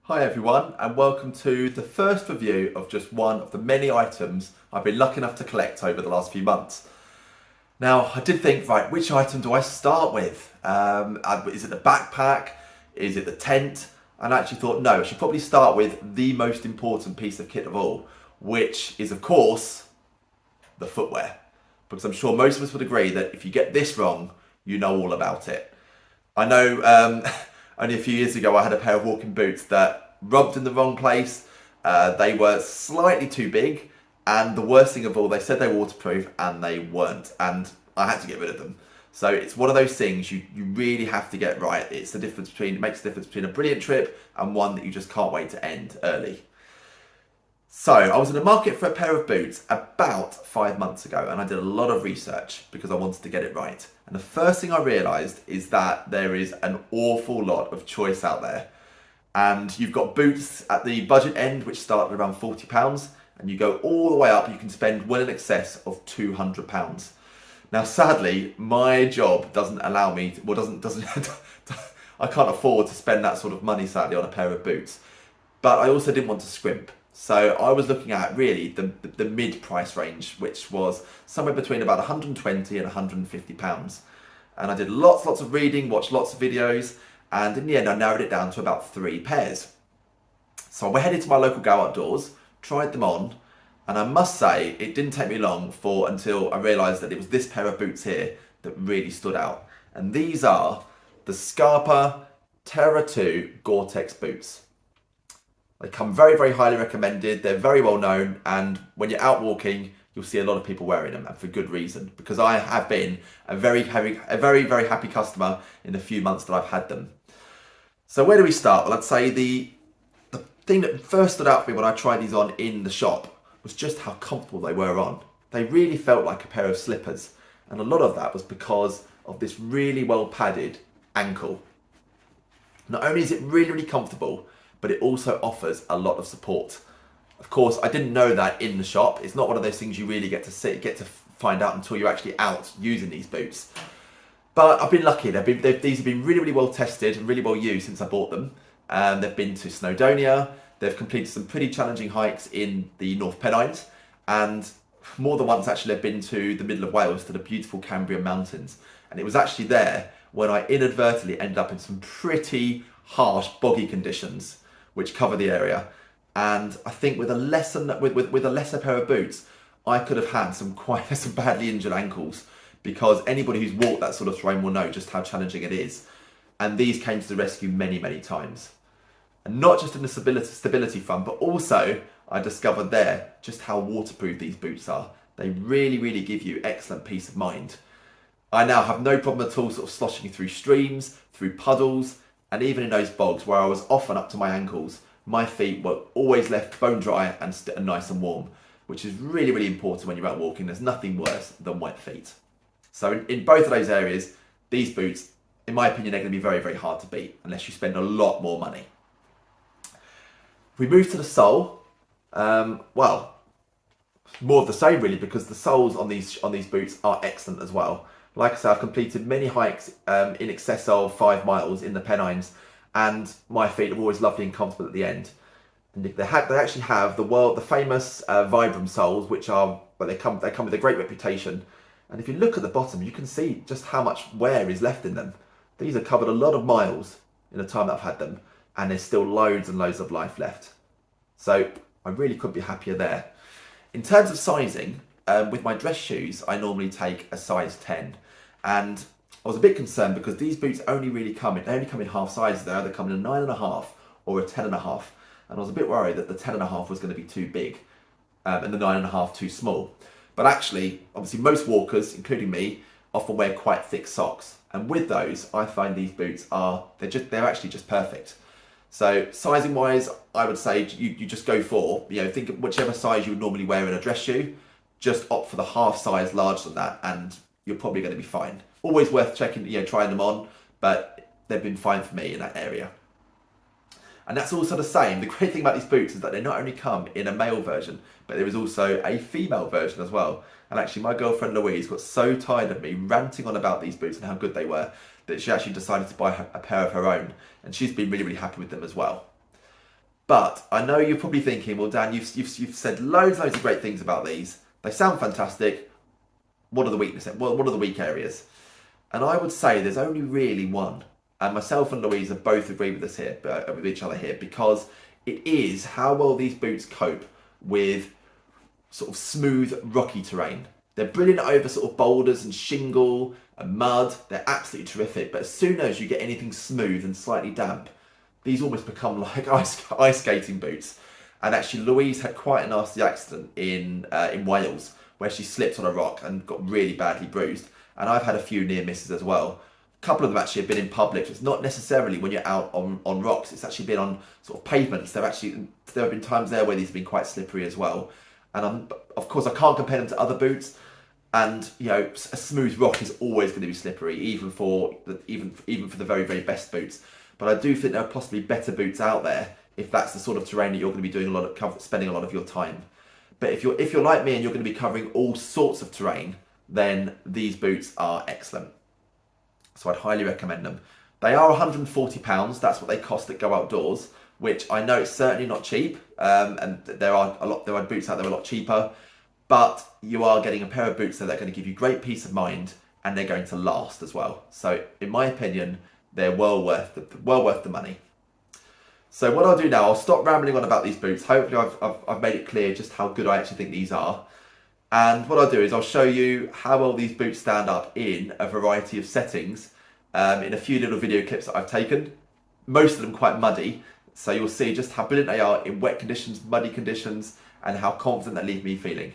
Hi everyone, and welcome to the first review of just one of the many items I've been lucky enough to collect over the last few months. Now, I did think, right, which item do I start with? Is it the backpack? Is it the tent? And I actually thought, no, I should probably start with the most important piece of kit of all, which is, of course, the footwear. Because I'm sure most of us would agree that if you get this wrong, you know all about it. I know only a few years ago I had a pair of walking boots that rubbed in the wrong place. They were slightly too big, and the worst thing of all, they said they were waterproof and they weren't, and I had to get rid of them. So it's one of those things you really have to get right. It makes the difference between a brilliant trip and one that you just can't wait to end early. So I was in the market for a pair of boots about 5 months ago, and I did a lot of research because I wanted to get it right. And the first thing I realised is that there is an awful lot of choice out there. And you've got boots at the budget end, which start at around £40, and you go all the way up, you can spend well in excess of £200. Now, sadly, my job doesn't allow me, I can't afford to spend that sort of money, sadly, on a pair of boots. But I also didn't want to scrimp. So I was looking at really the mid price range, which was somewhere between about 120 and 150 pounds. And I did lots of reading, watched lots of videos, and in the end I narrowed it down to about 3 pairs. So I headed to my local Go Outdoors, tried them on, and I must say it didn't take me long until I realised that it was this pair of boots here that really stood out. And these are the Scarpa Terra II GTX boots. They come very highly recommended. They're very well known, and when you're out walking, you'll see a lot of people wearing them, and for good reason. Because I have been a very happy customer in the few months that I've had them. So where do we start? Well, I'd say the thing that first stood out for me when I tried these on in the shop was just how comfortable they were on. They really felt like a pair of slippers, and a lot of that was because of this really well padded ankle. Not only is it really comfortable, but it also offers a lot of support. Of course, I didn't know that in the shop. It's not one of those things you really get to find out until you're actually out using these boots. But I've been lucky. These have been really well tested and really well used since I bought them. They've been to Snowdonia. They've completed some pretty challenging hikes in the North Pennines, and more than once actually I've been to the middle of Wales, to the beautiful Cambrian Mountains. And it was actually there when I inadvertently ended up in some pretty harsh boggy conditions which cover the area. And I think with a lesser pair of boots, I could have had some badly injured ankles, because anybody who's walked that sort of terrain will know just how challenging it is. And these came to the rescue many times. And not just in the stability front, but also I discovered there just how waterproof these boots are. They really give you excellent peace of mind. I now have no problem at all sort of sloshing through streams, through puddles, and even in those bogs where I was often up to my ankles, my feet were always left bone dry and nice and warm, which is really important when you're out walking. There's nothing worse than wet feet. So in both of those areas, these boots, in my opinion, are going to be very hard to beat unless you spend a lot more money. If we move to the sole, well, more of the same really, because the soles on these boots are excellent as well. Like I said, I've completed many hikes in excess of 5 miles in the Pennines, and my feet are always lovely and comfortable at the end. And they actually have the famous Vibram soles, which are, well, they come with a great reputation. And if you look at the bottom, you can see just how much wear is left in them. These have covered a lot of miles in the time that I've had them, and there's still loads and loads of life left. So I really couldn't be happier there. In terms of sizing, with my dress shoes, I normally take a size 10. And I was a bit concerned because these boots only come in half sizes. They either come in a 9.5 or a 10.5. And I was a bit worried that the 10.5 was going to be too big, and the 9.5 too small. But actually, obviously most walkers, including me, often wear quite thick socks. And with those, I find these boots they're actually just perfect. So sizing wise, I would say you just go for, think of whichever size you would normally wear in a dress shoe, just opt for the half size larger than that, and you're probably going to be fine. Always worth checking, trying them on, but they've been fine for me in that area. And that's also the same. The great thing about these boots is that they not only come in a male version, but there is also a female version as well. And actually my girlfriend Louise got so tired of me ranting on about these boots and how good they were, that she actually decided to buy a pair of her own. And she's been really happy with them as well. But I know you're probably thinking, well, Dan, you've said loads of great things about these. They sound fantastic. What are the weaknesses? What are the weak areas? And I would say there's only really one. And myself and Louisa both agree with us here, with each other here, because it is how well these boots cope with sort of smooth, rocky terrain. They're brilliant over sort of boulders and shingle and mud. They're absolutely terrific. But as soon as you get anything smooth and slightly damp, these almost become like ice skating boots. And actually, Louise had quite a nasty accident in Wales where she slipped on a rock and got really badly bruised. And I've had a few near misses as well. A couple of them actually have been in public. It's not necessarily when you're out on rocks. It's actually been on sort of pavements. There have been times there where these have been quite slippery as well. And of course, I can't compare them to other boots. And you know, a smooth rock is always going to be slippery, even for the very, very best boots. But I do think there are possibly better boots out there if that's the sort of terrain that you're going to be doing spending a lot of your time. But if you're like me and you're going to be covering all sorts of terrain, then these boots are excellent. So I'd highly recommend them. They are £140. That's what they cost at Go Outdoors, which I know it's certainly not cheap. And there are boots out there a lot cheaper. But you are getting a pair of boots that are going to give you great peace of mind, and they're going to last as well. So in my opinion, they're well worth the money. So what I'll do now, I'll stop rambling on about these boots. Hopefully I've made it clear just how good I actually think these are. And what I'll do is I'll show you how well these boots stand up in a variety of settings in a few little video clips that I've taken. Most of them quite muddy. So you'll see just how brilliant they are in wet conditions, muddy conditions, and how confident they leave me feeling.